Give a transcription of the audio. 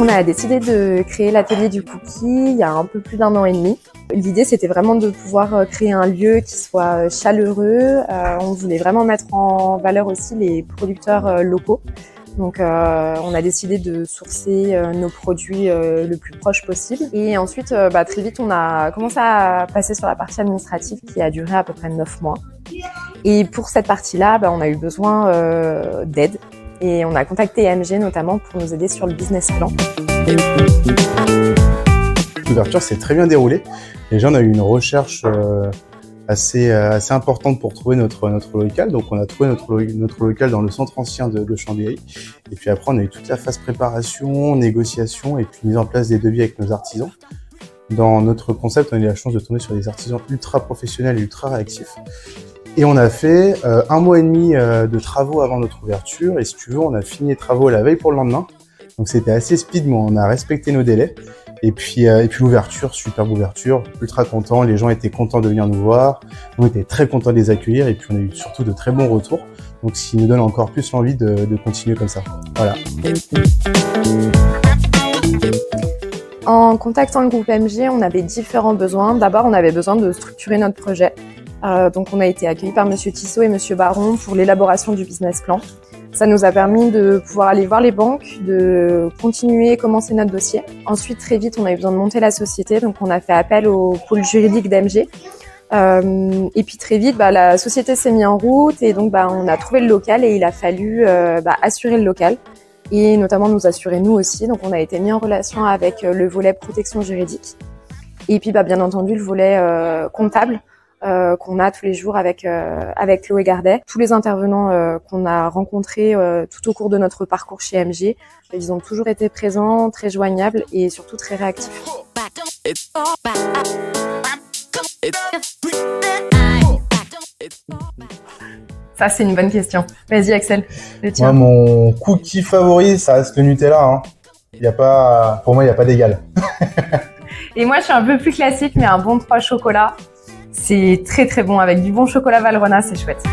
On a décidé de créer l'atelier du cookie il y a un peu plus d'1 an et demi. L'idée, c'était vraiment de pouvoir créer un lieu qui soit chaleureux. On voulait vraiment mettre en valeur aussi les producteurs locaux. Donc, on a décidé de sourcer nos produits le plus proche possible. Et ensuite, très vite, on a commencé à passer sur la partie administrative qui a duré à peu près 9 mois. Et pour cette partie-là, on a eu besoin d'aide. Et on a contacté EMG notamment pour nous aider sur le business plan. L'ouverture s'est très bien déroulée. Déjà, on a eu une recherche assez importante pour trouver notre local. Donc, on a trouvé notre local dans le centre ancien de Chambéry. Et puis après, on a eu toute la phase préparation, négociation et puis mise en place des devis avec nos artisans. Dans notre concept, on a eu la chance de tomber sur des artisans ultra professionnels et ultra réactifs. Et on a fait 1 mois et demi de travaux avant notre ouverture. Et si tu veux, on a fini les travaux la veille pour le lendemain. Donc c'était assez speed, mais on a respecté nos délais. Et puis l'ouverture, superbe ouverture, ultra content. Les gens étaient contents de venir nous voir. On était très contents de les accueillir. Et puis on a eu surtout de très bons retours. Donc ce qui nous donne encore plus l'envie de continuer comme ça. Voilà. En contactant le groupe EMG, on avait différents besoins. D'abord, on avait besoin de structurer notre projet. Donc on a été accueillis par Monsieur Tissot et Monsieur Baron pour l'élaboration du business plan. Ça nous a permis de pouvoir aller voir les banques, de continuer, commencer notre dossier. Ensuite, très vite, on a eu besoin de monter la société, donc on a fait appel au pôle juridique d'EMG. Et puis très vite, la société s'est mise en route et donc on a trouvé le local et il a fallu assurer le local et notamment nous assurer nous aussi. Donc on a été mis en relation avec le volet protection juridique et puis bien entendu le volet comptable. Qu'on a tous les jours avec Chloé Gardet. Tous les intervenants qu'on a rencontrés tout au cours de notre parcours chez EMG, ils ont toujours été présents, très joignables et surtout très réactifs. Ça, c'est une bonne question. Vas-y Axel, le tien. Moi, mon cookie favori, ça reste le Nutella. Hein. Pour moi, il n'y a pas d'égal. Et moi, je suis un peu plus classique, mais un bon 3 chocolats. C'est très très bon avec du bon chocolat Valrhona, c'est chouette.